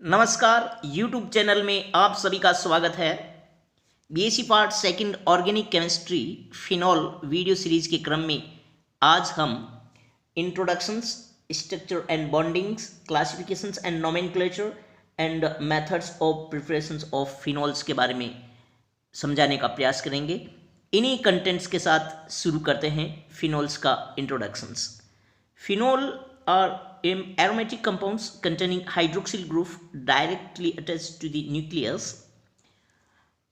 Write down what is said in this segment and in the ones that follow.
नमस्कार, YouTube channel में आप सभी का स्वागत है। BSc part second organic chemistry phenol video series के क्रम में आज हम introductions, structure and bondings, classifications and nomenclature and methods of preparations of phenols के बारे में समझाने का प्रयास करेंगे। इन्हीं कंटेंट्स के साथ शुरू करते हैं फिनॉल्स का introductions. Phenol are aromatic compounds containing hydroxyl group directly attached to the nucleus।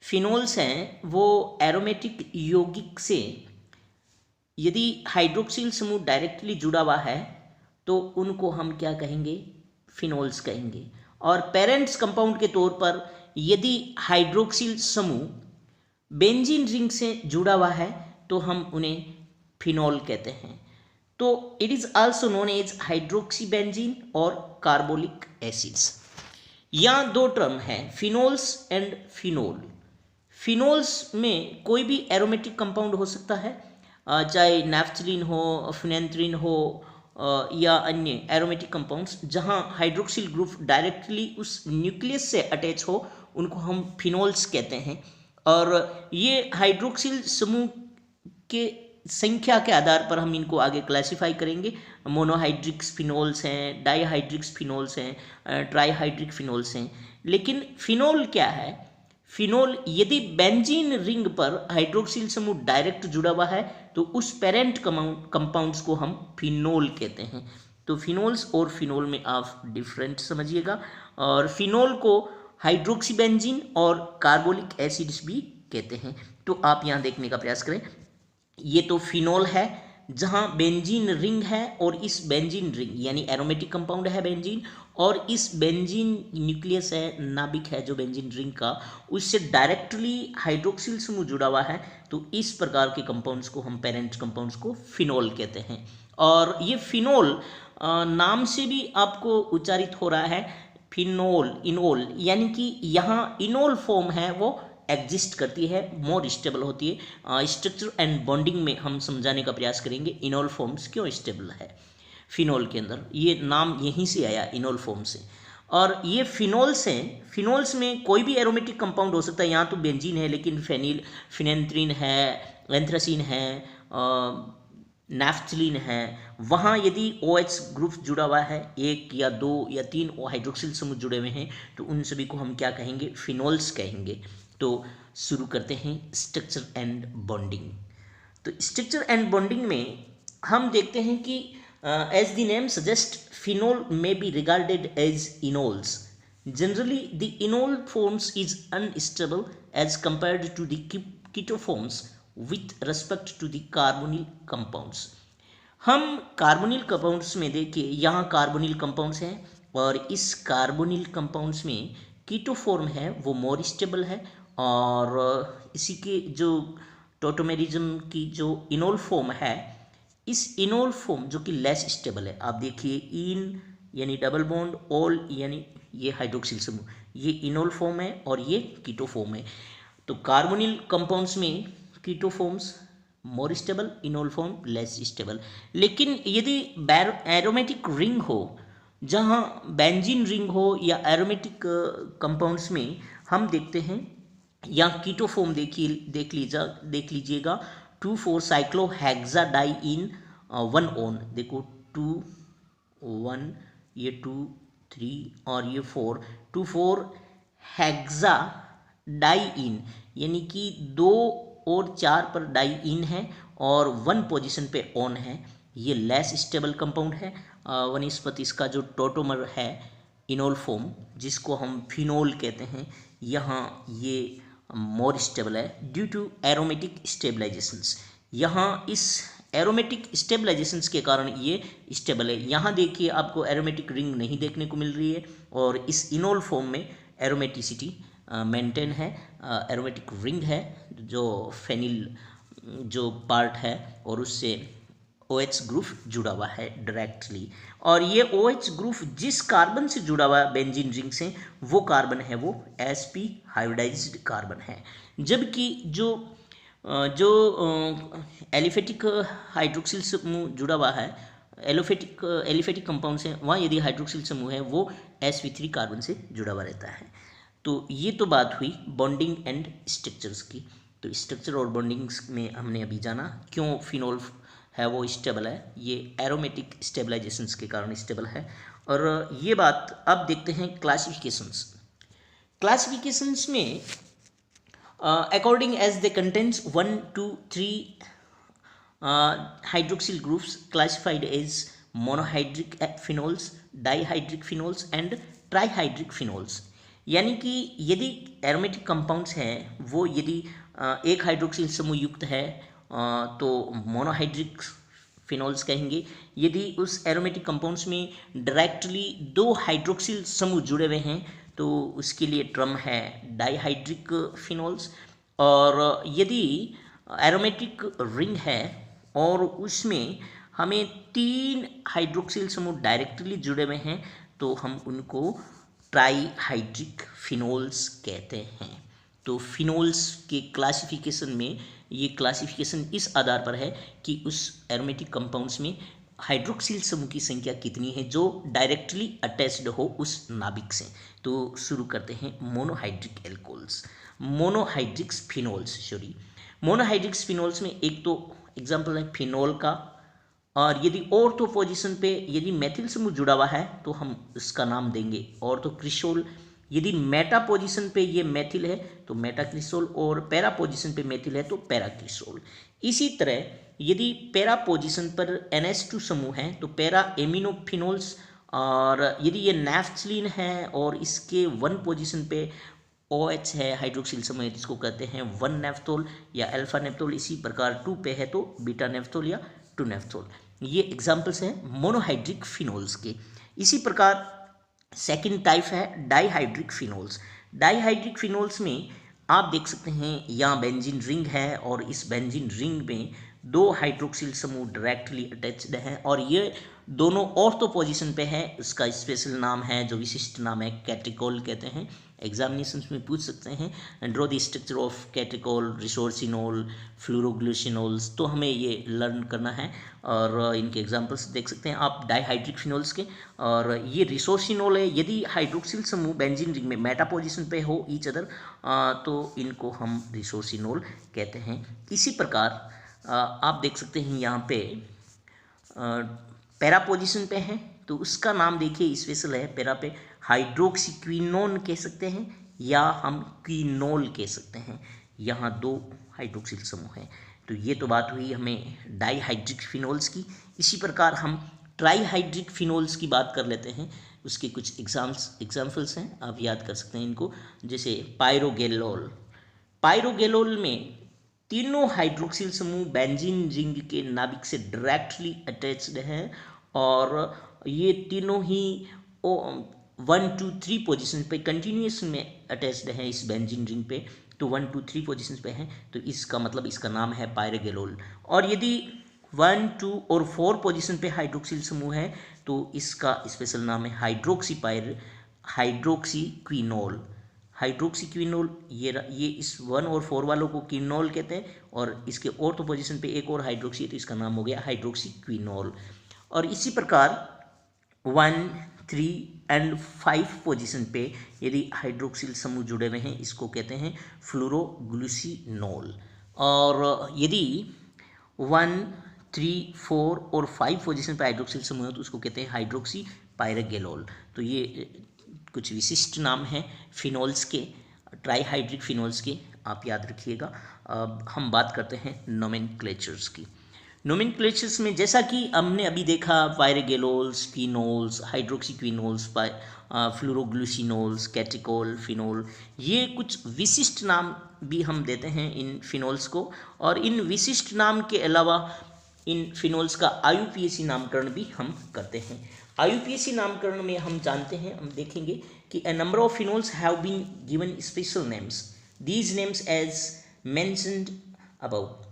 Phenols हैं वो एरोमेटिक यौगिक से यदि हाइड्रोक्सिल समूह डायरेक्टली जुड़ा हुआ है तो उनको हम क्या कहेंगे? फिनोल्स कहेंगे। और पेरेंट्स कंपाउंड के तौर पर यदि हाइड्रोक्सिल समूह बेंजीन रिंग से जुड़ा हुआ है तो हम उन्हें फिनोल कहते हैं। तो it is also known as hydroxybenzene or carbolic acids. यहाँ दो टर्म हैं, फिनोल्स एंड फिनोल। फिनोल्स में कोई भी एरोमेटिक कंपाउंड हो सकता है, चाहे नैफ्थलीन हो, फिनेंथ्रीन हो या अन्य एरोमेटिक कंपाउंड्स जहाँ हाइड्रोक्सिल ग्रुप डायरेक्टली उस न्यूक्लियस से अटैच हो उनको हम फिनोल्स कहते हैं। और ये हाइड्रोक्सिल समूह के संख्या के आधार पर हम इनको आगे क्लासिफाई करेंगे। मोनोहाइड्रिक्स फिनोल्स हैं, डाईहाइड्रिक्स फिनोल्स हैं, ट्राईहाइड्रिक फिनोल्स हैं। लेकिन फिनोल क्या है? फिनोल यदि बेंजीन रिंग पर हाइड्रोक्सिल समूह डायरेक्ट जुड़ा हुआ है तो उस पेरेंट कंपाउंड्स को हम फिनोल कहते हैं। तो फिनोल्स और फिनोल में आप डिफरेंट समझिएगा। और फिनोल को हाइड्रोक्सीबेंजीन और कार्बोलिक एसिड्स भी कहते हैं। तो आप यहाँ देखने का प्रयास करें, ये तो फिनोल है जहां बेंजीन रिंग है और इस बेंजीन रिंग यानी एरोमेटिक कंपाउंड है बेंजीन, और इस बेंजीन न्यूक्लियस है, नाभिक है जो बेंजीन रिंग का, उससे डायरेक्टली हाइड्रोक्सिल समूह जुड़ा हुआ है। तो इस प्रकार के कंपाउंड्स को हम पेरेंट कंपाउंड्स को फिनोल कहते हैं। और ये फिनोल नाम से भी आपको उच्चारित हो रहा है फिनोल, इनोल, यानी कि यहाँ इनोल फॉर्म है वो एग्जिस्ट करती है, मोर स्टेबल होती है। स्ट्रक्चर एंड बॉन्डिंग में हम समझाने का प्रयास करेंगे इनोल फॉर्म्स क्यों स्टेबल है फिनोल के अंदर। ये नाम यहीं से आया, इनोल फॉर्म से। और ये फिनोल्स हैं, फिनोल्स में कोई भी एरोमेटिक कंपाउंड हो सकता है। यहाँ तो बेंजीन है लेकिन फेनिल, फिनेंथ्रीन है, एंथ्रासीन है, नैफ्थलीन है। वहाँ यदि OH ग्रुप जुड़ा हुआ है, एक या दो या तीन हाइड्रोक्सिल समूह जुड़े हुए हैं तो उन सभी को हम क्या कहेंगे? फिनोल्स कहेंगे। तो शुरू करते हैं स्ट्रक्चर एंड बॉन्डिंग। तो स्ट्रक्चर एंड बॉन्डिंग में हम देखते हैं कि as the name suggest phenol may be regarded as enols. Generally the enol forms is unstable as compared to the keto forms with respect to the carbonyl compounds. हम carbonyl compounds में देखिए, यहाँ carbonyl compounds हैं और इस carbonyl compounds में keto form है वो मोर स्टेबल है। और इसी के जो टोटोमेरिज्म की जो इनोल फॉर्म है, इस इनोल फॉर्म जो कि लेस स्टेबल है, आप देखिए इन यानी डबल बॉन्ड, ऑल यानी ये हाइड्रोक्सिल समूह, ये इनोल फॉर्म है और ये कीटो फॉर्म है। तो कार्बोनिल कंपाउंड्स में keto forms more stable, enol form less stable. लेकिन यदि एरोमेटिक रिंग हो, जहाँ बेंजीन रिंग हो या एरोमेटिक कंपाउंड्स में हम देखते हैं यहाँ कीटो फॉर्म देख लीजिएगा 2,4 साइक्लोहेक्साडाइइन 1 ओन। देखो 2 1, ये 2 3 और ये 4, 2,4 हेक्सा डाइइन, यानी कि 2 और 4 पर डाइइन है और 1 पोजीशन पे ऑन है। ये लेस स्टेबल कंपाउंड है। वनस्पति इसका जो टोटोमर है इनोल फॉर्म जिसको हम फिनोल कहते हैं, यहाँ ये मोर स्टेबल है ड्यू टू एरोमेटिक स्टेबलाइजेशंस। यहाँ इस एरोमेटिक स्टेबलाइजेशंस के कारण ये स्टेबल है। यहाँ देखिए आपको एरोमेटिक रिंग नहीं देखने को मिल रही है और इस इनोल फॉर्म में एरोमेटिसिटी मेंटेन है। एरोमेटिक रिंग है जो फेनिल जो पार्ट है और उससे OH ग्रुप जुड़ा हुआ है डायरेक्टली। और ये OH ग्रुप जिस कार्बन से जुड़ा हुआ है बेंजीन रिंग से, वो कार्बन है वो sp हाइब्रिडाइज्ड कार्बन है। जबकि जो एलिफेटिक हाइड्रोक्सिल समूह जुड़ा हुआ है एलिफेटिक कंपाउंड्स हैं वहाँ यदि हाइड्रोक्सिल समूह है वो sp3 कार्बन से जुड़ा हुआ रहता है। तो ये तो बात हुई बॉन्डिंग एंड स्ट्रक्चर्स की। तो स्ट्रक्चर और बॉन्डिंग्स में हमने अभी जाना क्यों फिनोल है वो स्टेबल है, ये एरोमेटिक स्टेबलाइजेशंस के कारण स्टेबल है। और ये बात अब देखते हैं क्लासिफिकेशंस में according as they contains 1 2 3 hydroxyl groups classified as monohydric phenols, dihydric phenols and trihydric phenols। यानी कि यदि एरोमेटिक कंपाउंड्स हैं वो यदि एक हाइड्रोक्सिल समूह युक्त है तो मोनोहाइड्रिक फिनोल्स कहेंगे। यदि उस एरोमेटिक कंपाउंड्स में डायरेक्टली दो हाइड्रोक्सिल समूह जुड़े हुए हैं तो उसके लिए टर्म है डाइहाइड्रिक फिनोल्स। और यदि एरोमेटिक रिंग है और उसमें हमें 3 हाइड्रोक्सिल समूह डायरेक्टली जुड़े हुए हैं तो हम उनको ट्राईहाइड्रिक फिनोल्स कहते हैं। तो फिनोल्स के क्लासिफिकेशन में ये क्लासिफिकेशन इस आधार पर है कि उस एरोमेटिक कंपाउंड्स में हाइड्रोक्सिल समूह की संख्या कितनी है जो डायरेक्टली अटैच्ड हो उस नाभिक से। तो शुरू करते हैं मोनोहाइड्रिक एल्कोहल्स, मोनोहाइड्रिक्स फिनोल्स में एक तो एग्जाम्पल है फिनोल का। और यदि ऑर्थो पोजीशन पे यदि मेथिल समूह जुड़ा हुआ है तो हम उसका नाम देंगे ऑर्थोक्रिसोल। यदि मेटा पोजीशन पे ये मेथिल है तो मेटाक्रिसोल और पैरा पोजीशन पे मेथिल है तो पैराक्रिसोल। इसी तरह यदि पैरा पोजीशन पर NH2 समूह है तो पैरा एमिनोफिनोल्स। और यदि ये नैफ्थलीन है और इसके 1 पोजीशन पे OH है हाइड्रोक्सिल समूह जिसको कहते हैं 1 नेफ्थोल या अल्फा नेफ्थोल। इसी प्रकार 2 पे है तो बीटा नेफ्थोल या 2 नेफ्थोल। ये एग्जाम्पल्स हैं मोनोहाइड्रिक फिनोल्स के। इसी प्रकार सेकंड टाइप है डाइहाइड्रिक फिनोल्स। डाइहाइड्रिक फिनोल्स में आप देख सकते हैं यहाँ बेंजीन रिंग है और इस बेंजीन रिंग में 2 हाइड्रोक्सिल समूह डायरेक्टली अटैच्ड हैं और ये दोनों ऑर्थो पोजीशन पे है। इसका स्पेशल नाम है जो विशिष्ट नाम है कैटेकोल कहते हैं। एग्जामिनेशन में पूछ सकते हैं draw the structure of catechol, resorcinol, phloroglucinols. तो हमें ये लर्न करना है और इनके एग्जांपल्स देख सकते हैं आप डाइहाइड्रिक फिनोल्स के। और ये रिसोर्सिनोल है यदि हाइड्रोक्सिल समूह बेंजीन रिंग में मेटा पोजीशन पे हो ईच अदर तो इनको हम रिसोर्सिनोल कहते हैं। इसी प्रकार आप देख सकते हैं यहाँ पे पैरा पोजीशन पे है तो उसका नाम देखिए स्पेशल है। पैरा पे हाइड्रोक्सीक्विनोन कह सकते हैं या हम क्विनोल कह सकते हैं। यहाँ 2 हाइड्रोक्सिल समूह हैं। तो ये तो बात हुई हमें डाइहाइड्रिक फिनोल्स की। इसी प्रकार हम ट्राईहाइड्रिक फिनोल्स की बात कर लेते हैं। उसके कुछ एग्जाम्पल्स हैं आप याद कर सकते हैं इनको। जैसे पायरोगेलोल में तीनों हाइड्रोक्सिल समूह बेंजीन रिंग के नाभिक से डायरेक्टली अटैच्ड हैं और ये तीनों ही 1 2 3 पोजीशन पे कंटिन्यूस में अटैच्ड हैं इस बेंजीन रिंग पे। तो 1 2 3 पोजीशन पे हैं तो इसका मतलब इसका नाम है पायरोगेलोल। और यदि 1 2 और 4 पोजीशन पे हाइड्रोक्सिल समूह है तो इसका स्पेशल नाम है हाइड्रोक्सीक्विनोल। ये इस 1 और 4 वालों को क्विनोल कहते हैं और इसके ऑर्थो पोजीशन पे एक और हाइड्रोक्सी है तो इसका नाम हो गया हाइड्रोक्सीक्विनोल। और इसी प्रकार 1 3 एंड 5 पोजीशन पे यदि हाइड्रोक्सिल समूह जुड़े हुए हैं इसको कहते हैं फ्लोरोग्लूसिनोल। और यदि 1 3 4 और 5 पोजीशन पे हाइड्रोक्सिल समूह है तो उसको कहते हैं हाइड्रोक्सी पायरोगेलोल। तो ये कुछ विशिष्ट नाम हैं फिनोल्स के, ट्राईहाइड्रिक फिनोल्स के, आप याद रखिएगा। अब हम बात करते हैं नोमेनक्लेचर्स की। नोमेनक्लेचर्स में जैसा कि हमने अभी देखा पायरोगेलोल्स, फिनोल्स, हाइड्रोक्सीक्विनोल्स, फ्लोरोग्लूसिनोल्स, कैटेकोल, फिनोल, ये कुछ विशिष्ट नाम भी हम देते हैं इन फिनोल्स को। और इन विशिष्ट नाम के अलावा इन फिनोल्स का IUPAC नामकरण भी हम करते हैं। IUPAC नामकरण में हम जानते हैं, हम देखेंगे कि a number of phenols have been given special names. These names as mentioned above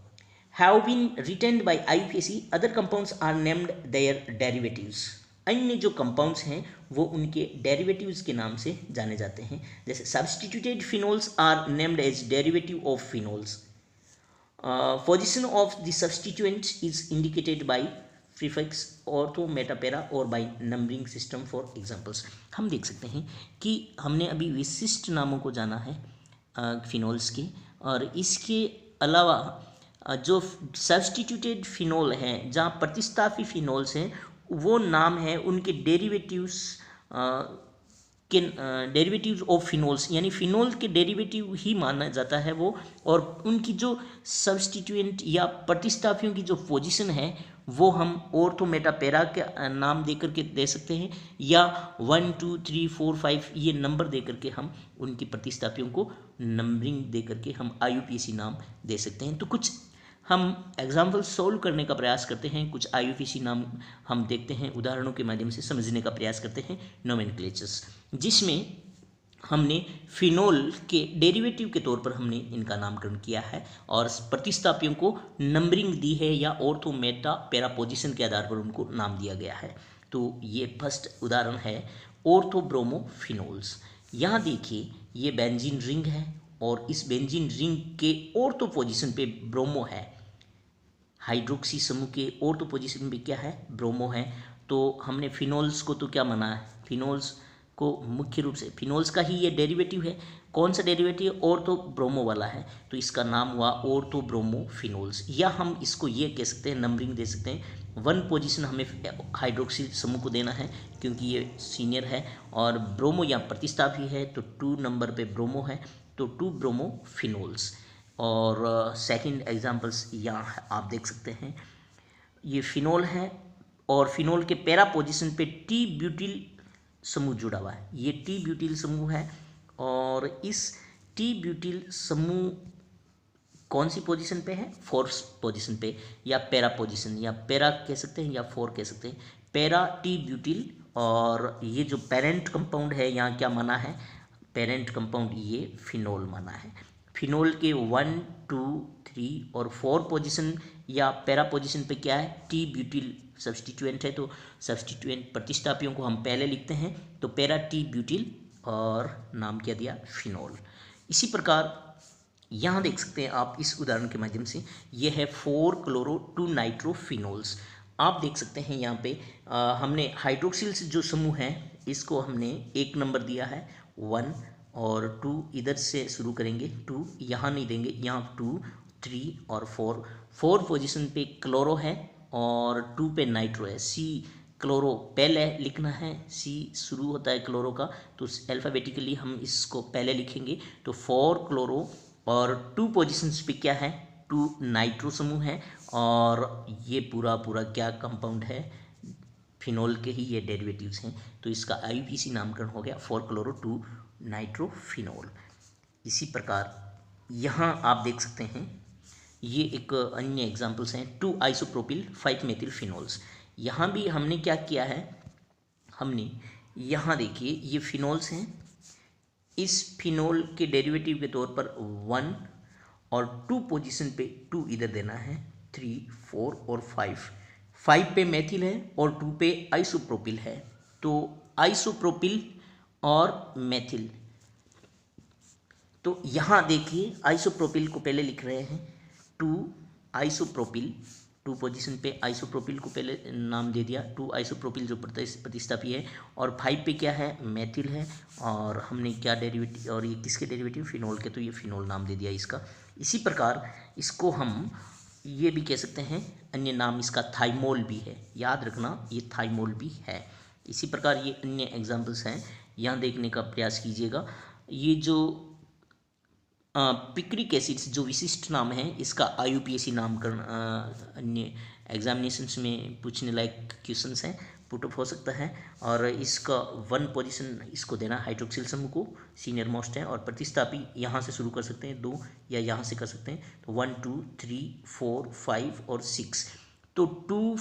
have been retained by IUPAC. Other compounds are named their derivatives. अन्य जो कंपाउंड्स हैं वो उनके डेरिवेटिव्स के नाम से जाने जाते हैं। जैसे substituted phenols are named as derivative of phenols. Position of the substituent is indicated by prefix ortho meta para or by numbering system for examples. हम देख सकते हैं कि हमने अभी विशिष्ट नामों को जाना है फिनोल्स के, और इसके अलावा जो सब्स्टिट्यूटेड फिनोल हैं, जहाँ प्रतिस्थापी फिनोल्स हैं, वो नाम है उनके डेरिवेटिव्स के डेरिवेटिव्स ऑफ फिनोल्स, यानी फिनोल के डेरिवेटिव ही माना जाता है वो, और उनकी जो सब्स्टिट्यूएंट या प्रतिस्थापियों की जो पोजीशन है वो हम ऑर्थो मेटा पैरा के नाम दे करके दे सकते हैं, या 1 2 3 4 5 ये नंबर दे करके हम उनकी प्रतिस्थापियों को नंबरिंग दे करके हम IUPAC नाम दे सकते हैं। तो कुछ हम एग्जाम्पल सोल्व करने का प्रयास करते हैं, कुछ IUPAC नाम हम देखते हैं, उदाहरणों के माध्यम से समझने का प्रयास करते हैं नोमेनक्लेचर्स, जिसमें हमने फिनोल के डेरिवेटिव के तौर पर हमने इनका नामकरण किया है और प्रतिस्थापियों को नंबरिंग दी है, या ऑर्थो मेटा पैरा पोजीशन के आधार पर उनको नाम दिया गया है। तो ये फर्स्ट उदाहरण है ऑर्थो ब्रोमो फिनोल्स। यहाँ देखिए ये बेंजीन रिंग है और इस बेंजीन रिंग के ऑर्थो पोजीशन पे ब्रोमो है, हाइड्रोक्सी समूह के ऑर्थो पोजीशन पे क्या है, ब्रोमो है। तो हमने फिनोल्स को तो क्या माना है, फिनोल्स को मुख्य रूप से फिनोल्स का ही ये डेरिवेटिव है। कौन सा डेरिवेटिव, ऑर्थो ब्रोमो वाला है, तो इसका नाम हुआ ऑर्थो ब्रोमो फिनोल्स। या हम इसको ये कह सकते हैं, नंबरिंग दे सकते हैं, 1 पोजीशन हमें हाइड्रोक्सिल समूह को देना है क्योंकि ये सीनियर है, और ब्रोमो या प्रतिस्थापी है तो 2 नंबर पे ब्रोमो है, तो 2 ब्रोमो फिनोल्स। और सेकंड एग्जांपल्स यहाँ आप देख सकते हैं, ये फिनोल है और फिनोल के पैरा पोजीशन पे टी ब्यूटिल समूह जुड़ा हुआ है, ये टी ब्यूटिल समूह है, और इस टी ब्यूटिल समूह कौन सी पोजीशन पे है, फोर्थ पोजीशन पे, या पैरा पोजीशन, या पैरा कह सकते हैं या फोर कह सकते हैं, पैरा टी ब्यूटिल। और ये जो पेरेंट कंपाउंड है यहाँ क्या माना है, पेरेंट कंपाउंड ये फिनोल माना है। फिनोल के 1 2 3 और 4 पोजीशन या पैरा पोजीशन पे क्या है, टी ब्यूटिल सब्स्टिट्यूएंट है, तो सब्स्टिट्यूएंट प्रतिस्थापियों को हम पहले लिखते हैं, तो पैरा टी ब्यूटिल और नाम क्या दिया, फिनोल। इसी प्रकार यहाँ देख सकते हैं आप इस उदाहरण के माध्यम से, ये है 4 क्लोरो 2 नाइट्रो फिनोल्स। आप देख सकते हैं यहाँ पे हमने हाइड्रोक्सिल्स जो समूह है इसको हमने 1 नंबर दिया है 1, और 2 इधर से शुरू करेंगे, 2 यहाँ नहीं देंगे, यहाँ 2 3 और 4 पोजीशन पे क्लोरो है और 2 पे नाइट्रो है। सी क्लोरो पहले लिखना है, सी शुरू होता है क्लोरो का, तो अल्फ़ाबेटिकली हम इसको पहले लिखेंगे, तो 4 क्लोरो और 2 पोजीशंस पे क्या है, 2 नाइट्रो समूह है, और ये पूरा पूरा क्या कंपाउंड है, फिनोल के ही ये डेरिवेटिव्स हैं, तो इसका IUPAC नामकरण हो गया 4 क्लोरो 2 नाइट्रो फिनोल। इसी प्रकार यहाँ आप देख सकते हैं, ये एक अन्य एग्जांपल्स हैं 2 आइसोप्रोपिल 5 मेथिल फिनोल्स। यहाँ भी हमने क्या किया है, हमने यहाँ देखिए ये फिनोल्स हैं, इस फिनोल के डेरिवेटिव के तौर पर 1 और 2 पोजीशन पे 2 इधर देना है, 3 4 और 5 पे मेथिल है और 2 पे आइसोप्रोपिल है, तो आइसोप्रोपिल और मेथिल। तो यहाँ देखिए आइसोप्रोपिल को पहले लिख रहे हैं, 2 आइसोप्रोपिल, 2 पोजीशन पे आइसोप्रोपिल को पहले नाम दे दिया, 2 आइसोप्रोपिल जो प्रतिस्थापी है, और 5 पे क्या है, मेथिल है, और हमने क्या डेरिवेटिव, और ये किसके डेरिवेटिव, फिनोल के, तो ये फिनोल नाम दे दिया इसका। इसी प्रकार इसको हम ये भी कह सकते हैं, अन्य नाम इसका थाइमोल भी है, याद रखना ये थाइमोल भी है। इसी प्रकार ये अन्य एग्जाम्पल्स हैं, यहाँ देखने का प्रयास कीजिएगा। ये जो पिक्रिक एसिड्स जो विशिष्ट नाम है, इसका IUPAC नामकरण अन्य एग्जामिनेशंस में पूछने लायक क्वेश्चंस हैं, पुटअप हो सकता है, और इसका 1 पोजीशन इसको देना हाइड्रोक्सिल समूह को, सीनियर मोस्ट है, और प्रतिस्थापी यहाँ से शुरू कर सकते हैं 2, या यहाँ से कर सकते हैं, तो 1 2 3 4 5 और 6, तो 2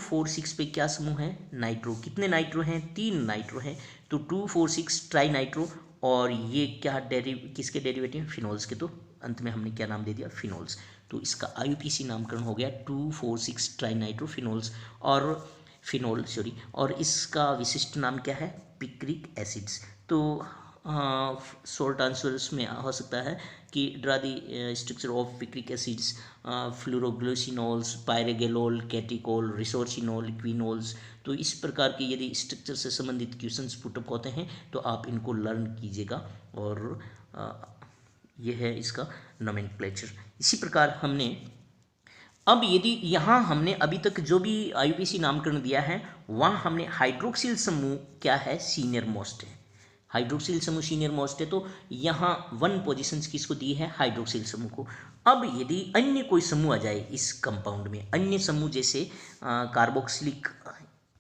4 6 पे क्या समूह है, नाइट्रो। कितने नाइट्रो हैं, 3 नाइट्रो हैं, तो 2 4 6 ट्राई नाइट्रो, और ये क्या किसके डेरिवेटिव, फिनोल्स के, तो अंत में हमने क्या नाम दे दिया, फिनोल्स। तो इसका IUPAC नामकरण हो गया 2 4 6 ट्राई नाइट्रो फिनोल्स और फिनोल, और इसका विशिष्ट नाम क्या है, पिक्रिक एसिड्स। तो शॉर्ट आंसर्स में हो सकता है कि draw the structure of picric acids, phloroglucinols, pyrogallol, catechol, resorcinol, quinols. तो इस प्रकार के यदि स्ट्रक्चर से संबंधित क्वेश्चंस पुटअप होते हैं तो आप इनको लर्न कीजिएगा, और यह है इसका नोमेनक्लेचर। इसी प्रकार हमने अब यदि यहाँ हमने अभी तक जो भी आईयूपीएसी नामकरण दिया है वहाँ हमने हाइड्रोक्सिल समूह क्या है, सीनियर मोस्ट है। हाइड्रोक्सिल समूह सीनियर मोस्ट है, तो यहाँ 1 पोजीशंस किसको दी है, हाइड्रोक्सिल समूह को। अब यदि अन्य कोई समूह आ जाए इस कंपाउंड में, अन्य समूह जैसे कार्बोक्सिलिक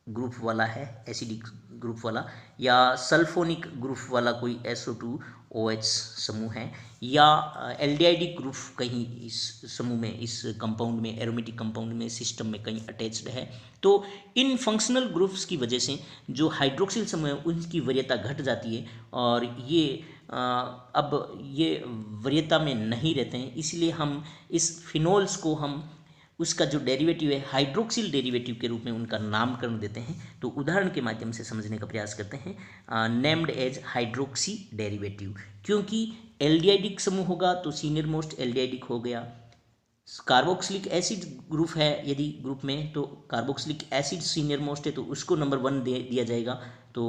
ग्रुप वाला है, एसिडिक ग्रुप वाला, या सल्फोनिक ग्रुप वाला कोई SO2OH समूह है, या एल्डिहाइडिक ग्रुप कहीं इस समूह में, इस कंपाउंड में, एरोमेटिक कंपाउंड में, सिस्टम में कहीं अटैच्ड है, तो इन फंक्शनल ग्रुप्स की वजह से जो हाइड्रोक्सिल समूह है उनकी वरीयता घट जाती है, और ये अब ये वरीयता में नहीं रहते हैं। इसलिए हम इस फिनोल्स को हम उसका जो डेरिवेटिव है हाइड्रोक्सिल डेरिवेटिव के रूप में उनका नामकरण देते हैं। तो उदाहरण के माध्यम से समझने का प्रयास करते हैं। नेम्ड एज हाइड्रोक्सी डेरिवेटिव, क्योंकि एल्डिहाइडिक समूह होगा तो सीनियर मोस्ट एल्डिहाइडिक हो गया। कार्बोक्सिलिक एसिड ग्रुप है यदि ग्रुप में, तो कार्बोक्सिलिक एसिड सीनियर मोस्ट है तो उसको नंबर 1 दिया जाएगा। तो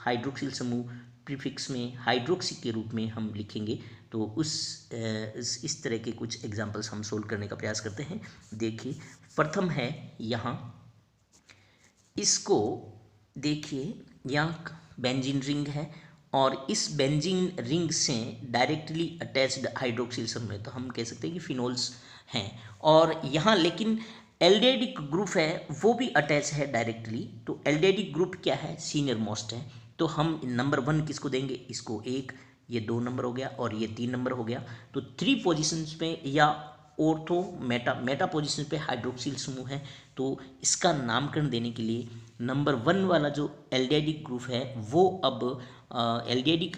हाइड्रोक्सिल समूह प्रीफिक्स में हाइड्रोक्सी के रूप में हम लिखेंगे। तो इस तरह के कुछ एग्जाम्पल्स हम सोल्व करने का प्रयास करते हैं। देखिए, प्रथम है यहाँ, इसको देखिए, यहाँ बेंजीन रिंग है और इस बेंजीन रिंग से डायरेक्टली अटैच्ड हाइड्रोक्सिल समूह है, तो हम कह सकते हैं कि फिनोल्स हैं। और यहाँ लेकिन एल्डिहाइडिक ग्रुप है वो भी अटैच है डायरेक्टली, तो एल्डिहाइडिक ग्रुप क्या है, सीनियर मोस्ट है। तो हम नंबर 1 किसको देंगे, इसको 1, ये 2 नंबर हो गया और ये 3 नंबर हो गया। तो 3 पोजीशंस पे या ऑर्थो मेटा पोजीशन पे हाइड्रोक्सिल समूह है, तो इसका नामकरण देने के लिए नंबर 1 वाला जो एल्डिहाइडिक ग्रुप है वो अब एल्डिहाइडिक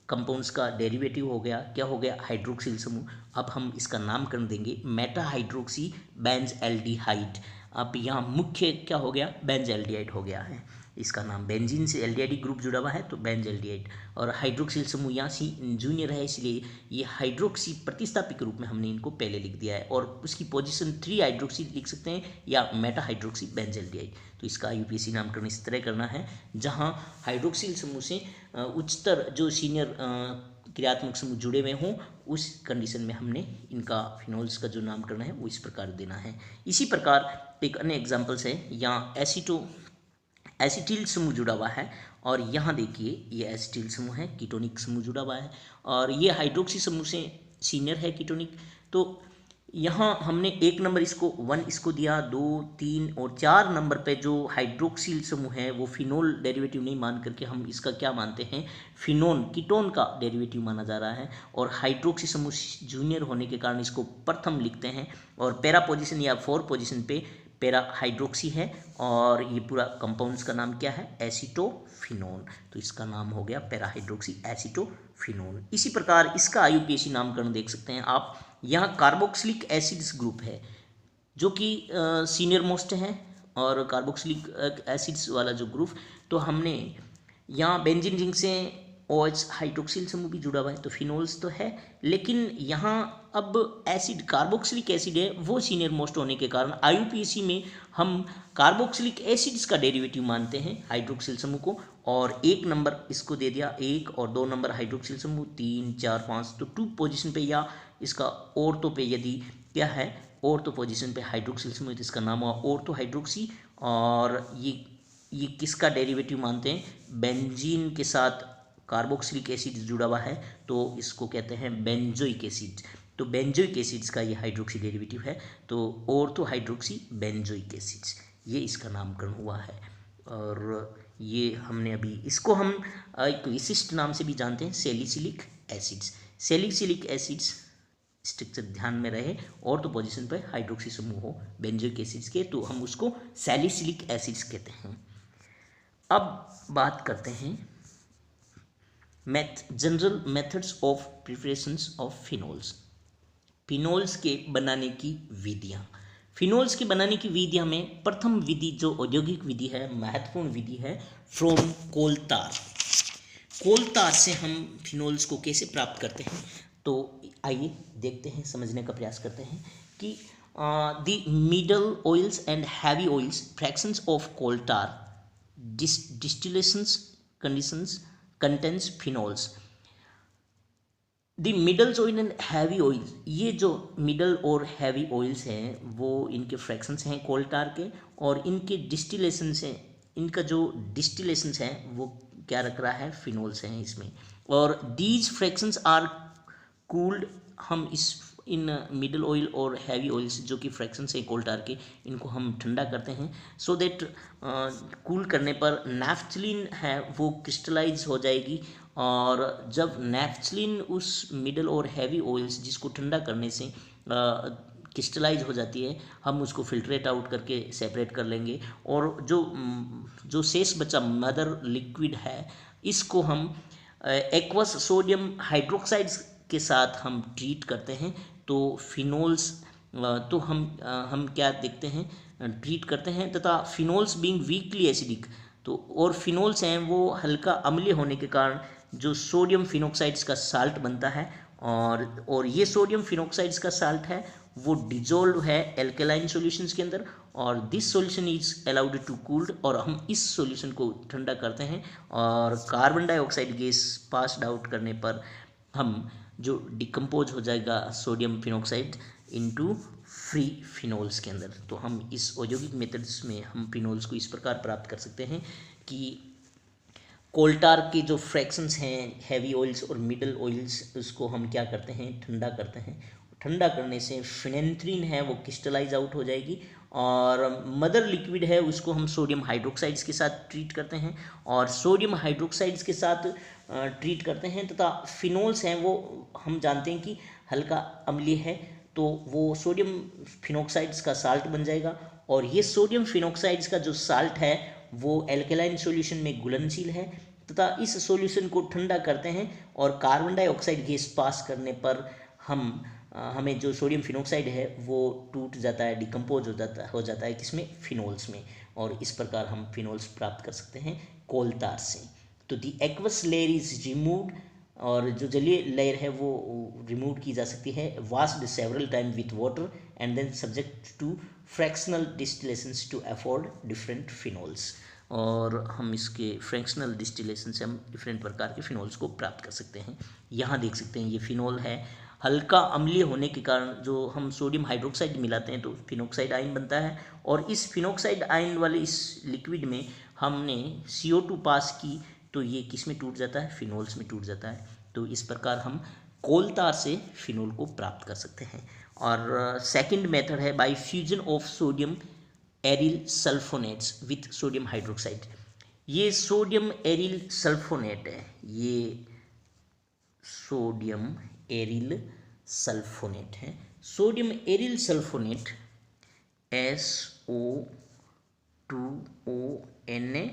कंपाउंड्स का डेरिवेटिव हो गया, क्या हो गया, हाइड्रोक्सिल समूह। अब हम इसका नामकरण देंगे मेटा हाइड्रोक्सी बेंज एल्डिहाइड। अब यहाँ मुख्य क्या हो गया, बेंज एल्डिहाइड हो गया है। इसका नाम बेंजीन से एल्डिहाइडिक ग्रुप जुड़ा हुआ है तो बेंज एल्डिहाइड, और हाइड्रोक्सिल समूह यहाँ सी जूनियर है इसलिए ये हाइड्रोक्सी प्रतिस्थापित रूप में हमने इनको पहले लिख दिया है, और उसकी पोजीशन 3 हाइड्रोक्सी लिख सकते हैं या मेटा हाइड्रोक्सी बेंज एल्डिहाइड। तो इसका यूपीएससी नामकरण इस तरह करना है, जहाँ हाइड्रोक्सिल समूह से उच्चतर जो सीनियर क्रियात्मक समूह जुड़े हुए हों, उस कंडीशन में हमने इनका फिनोल्स का जो नामकरण है वो इस प्रकार देना है। इसी प्रकार एक अन्य एग्जाम्पल्स है, यहाँ एसिटिल समूह जुड़ा हुआ है, और यहाँ देखिए ये एसिटिल समूह है, कीटोनिक समूह जुड़ा हुआ है, और ये हाइड्रोक्सी समूह से सीनियर है कीटोनिक। तो यहाँ हमने 1 नंबर इसको 1 इसको दिया, 2, 3 और 4 नंबर पे जो हाइड्रोक्सिल समूह है वो फिनोल डेरिवेटिव नहीं मान करके हम इसका क्या मानते हैं, फिनोन कीटोन का डेरिवेटिव माना जा रहा है, और हाइड्रोक्सी समूह जूनियर होने के कारण इसको प्रथम लिखते हैं, और पैरा पोजीशन या 4 पोजीशन पे पैरा हाइड्रोक्सी है, और ये पूरा कंपाउंड्स का नाम क्या है, एसीटोफिनोन। तो इसका नाम हो गया पैरा हाइड्रोक्सी एसीटोफिनोन। इसी प्रकार इसका आईयूपीएसी नामकरण देख सकते हैं आप। यहाँ कार्बोक्सिलिक एसिड्स ग्रुप है जो कि सीनियर मोस्ट है, और कार्बोक्सिलिक एसिड्स वाला जो ग्रुप, तो हमने यहाँ बेंजीन रिंग से OH हाइड्रोक्सिल समूह भी जुड़ा हुआ है तो फिनोल्स तो है, लेकिन यहाँ अब एसिड कार्बोक्सिलिक एसिड है वो सीनियर मोस्ट होने के कारण आईयूपीएसी में हम कार्बोक्सिलिक एसिड्स का डेरिवेटिव मानते हैं हाइड्रोक्सिल समूह को, और 1 नंबर इसको दे दिया 1 और 2 नंबर हाइड्रोक्सिल समूह 3, 4, 5, तो 2 पोजीशन पे या इसका ऑर्थो पे यदि क्या है, ऑर्थो पोजीशन पे हाइड्रोक्सिल समूह, तो इसका नाम हुआ ऑर्थो हाइड्रोक्सी। और ये किसका डेरिवेटिव मानते हैं, बेंजीन के साथ कार्बोक्सिलिक एसिड जुड़ा हुआ है तो इसको कहते हैं बेंजोइक एसिड। तो बेंजोइक एसिड्स का ये हाइड्रोक्सी डेरिवेटिव है, तो ऑर्थो हाइड्रोक्सी बेंजोइक एसिड्स, ये इसका नामकरण हुआ है। और ये हमने अभी इसको हम एक विशिष्ट नाम से भी जानते हैं, salicylic acids. Salicylic acids structure ध्यान में रहे, ऑर्थो पोजीशन पर हाइड्रोक्सी समूह हो बेंजोइक एसिड्स के, तो हम उसको सैलिसिलिक एसिड्स कहते हैं। अब बात करते हैं general methods of preparations of phenols. Phenols के बनाने की विधियाँ। फिनोल्स के बनाने की विधियाँ में प्रथम विधि जो औद्योगिक विधि है, महत्वपूर्ण विधि है, फ्रॉम कोलतार। कोल तार से हम फिनोल्स को कैसे प्राप्त करते हैं, तो आइए देखते हैं, समझने का प्रयास करते हैं कि the middle oils and heavy oils fractions of coal tar distillations conditions contains phenols. The middles oil and heavy oils, ये जो मिडल और हैवी ऑयल्स हैं वो इनके फ्रैक्शंस हैं कोल टार के, और इनके डिस्टिलेशंस हैं, इनका जो डिस्टिलेशंस हैं वो क्या रख रहा है, फिनोल्स हैं इसमें। और दीज फ्रैक्शंस आर कूल्ड, हम इन मिडल ऑयल और हैवी ऑयल्स जो कि फ्रैक्शंस हैं कोल टार के, इनको हम ठंडा करते हैं सो दैट कूल करने पर नैफ्थलीन है वो क्रिस्टलाइज हो जाएगी। और जब नैफ्थलीन उस मिडल और हैवी ऑयल्स जिसको ठंडा करने से क्रिस्टलाइज हो जाती है, हम उसको फिल्ट्रेट आउट करके सेपरेट कर लेंगे, और जो शेष बचा मदर लिक्विड है इसको हम एक्वस सोडियम हाइड्रोक्साइड्स के साथ हम ट्रीट करते हैं। तो फिनोल्स तो हम क्या देखते हैं, ट्रीट करते हैं, तथा फिनोल्स बीइंग वीकली एसिडिक, तो और फिनोल्स हैं वो हल्का अम्लीय होने के कारण जो सोडियम फिनोक्साइड्स का साल्ट बनता है, और ये सोडियम फिनोक्साइड्स का साल्ट है वो डिजोल्व है एल्केलाइन सॉल्यूशंस के अंदर, और this solution is allowed to cooled, और हम इस सॉल्यूशन को ठंडा करते हैं, और carbon dioxide gas passed out करने पर हम जो डिकम्पोज हो जाएगा sodium phenoxide into free phenols के अंदर। तो हम इस औद्योगिक मेथड्स में हम फिनोल्स को इस प्रकार प्राप्त कर सकते हैं कि कोल्टार के जो फ्रैक्शंस हैं हैवी ऑयल्स और मिडल ऑयल्स, उसको हम क्या करते हैं, ठंडा करते हैं। ठंडा करने से फिनेंथ्रीन है वो क्रिस्टलाइज आउट हो जाएगी, और मदर लिक्विड है उसको हम सोडियम हाइड्रोक्साइड्स के साथ ट्रीट करते हैं, और सोडियम हाइड्रोक्साइड्स के साथ ट्रीट करते हैं, तथा फिनोल्स हैं वो हम जानते हैं कि हल्का अम्लीय है, तो वो सोडियम फिनोक्साइड्स का साल्ट बन जाएगा, और ये सोडियम फिनोक्साइड्स का जो साल्ट है वो एल्केलाइन सॉल्यूशन में घुलनशील है, तथा इस सॉल्यूशन को ठंडा करते हैं, और कार्बन डाइऑक्साइड गैस पास करने पर हमें जो सोडियम फिनोक्साइड है वो टूट जाता है, डिकम्पोज हो जाता है किसमें, फिनोल्स में, और इस प्रकार हम फिनोल्स प्राप्त कर सकते हैं कोल तार से। तो the aqueous layer is removed, और जो जलीय लेयर है वो रिमूव की जा सकती है, washed several time with water and then subject to fractional distillations to afford different phenols, और हम इसके फ्रैक्शनल डिस्टिलेशन से हम डिफरेंट प्रकार के फिनोल्स को प्राप्त कर सकते हैं। यहाँ देख सकते हैं ये फिनोल है, हल्का अम्लीय होने के कारण जो हम सोडियम हाइड्रोक्साइड मिलाते हैं तो फिनोक्साइड आयन बनता है, और इस फिनोक्साइड आयन वाले इस लिक्विड में हमने CO2 पास की तो ये किस में टूट जाता है, फिनोल्स में टूट जाता है। तो इस प्रकार हम कोल तार से फिनोल को प्राप्त कर सकते हैं। और सेकंड मेथड है bye fusion of sodium aryl sulphonates with sodium hydroxide. ये सोडियम एरिल सल्फोनेट है, ये सोडियम एरिल सल्फोनेट है। सोडियम एरिल सल्फोनेट SO2ONA+,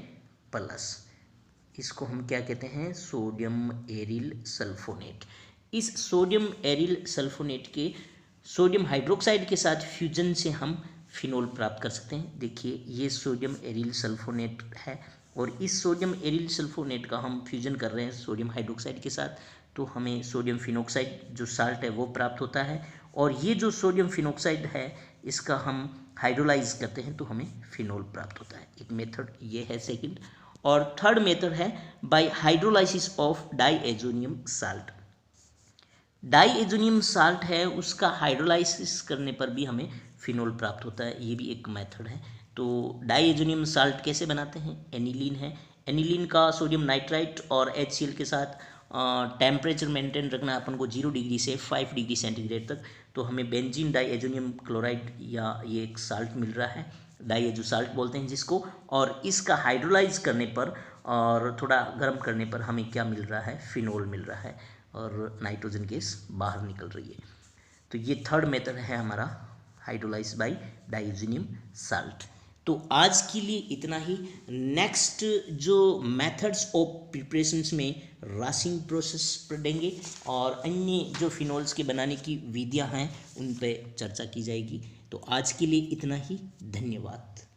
इसको हम क्या कहते हैं, सोडियम एरिल सल्फोनेट। इस सोडियम एरिल सल्फोनेट के सोडियम हाइड्रोक्साइड के साथ फ्यूजन से हम फिनोल प्राप्त कर सकते हैं। देखिए ये सोडियम एरिल सल्फोनेट है, और इस सोडियम एरिल सल्फोनेट का हम फ्यूजन कर रहे हैं सोडियम हाइड्रोक्साइड के साथ, तो हमें सोडियम फिनोक्साइड जो साल्ट है वो प्राप्त होता है, और ये जो सोडियम फिनोक्साइड है इसका हम हाइड्रोलाइज करते हैं तो हमें फिनोल प्राप्त होता है। एक मेथड ये है सेकंड। और थर्ड मेथड है by hydrolysis of diazonium salt. Diazonium salt है उसका हाइड्रोलाइसिस करने पर भी हमें फिनोल प्राप्त होता है, ये भी एक मेथड है। तो डाईएजोनियम साल्ट कैसे बनाते हैं, एनिलीन है, एनिलीन का सोडियम नाइट्राइट और HCl के साथ टेम्परेचर मेंटेन रखना अपन को 0 डिग्री से 5 डिग्री सेंटीग्रेड तक, तो हमें बेंजीन डाईएजोनियम क्लोराइड या ये एक साल्ट मिल रहा है, डाईएजो साल्ट बोलते हैं जिसको, और इसका हाइड्रोलाइज करने पर और थोड़ा गर्म करने पर हमें क्या मिल रहा है, फिनोल मिल रहा है, और नाइट्रोजन गैस बाहर निकल रही है। तो ये थर्ड मेथड है हमारा हाइड्रोलाइज बाय डाईएजोनियम साल्ट। तो आज के लिए इतना ही। नेक्स्ट जो मेथड्स ऑफ प्रिपरेशंस में रासिंग प्रोसेस पढ़ेंगे, और अन्य जो फिनोल्स के बनाने की विधियां हैं उन पर चर्चा की जाएगी। तो आज के लिए इतना ही, धन्यवाद।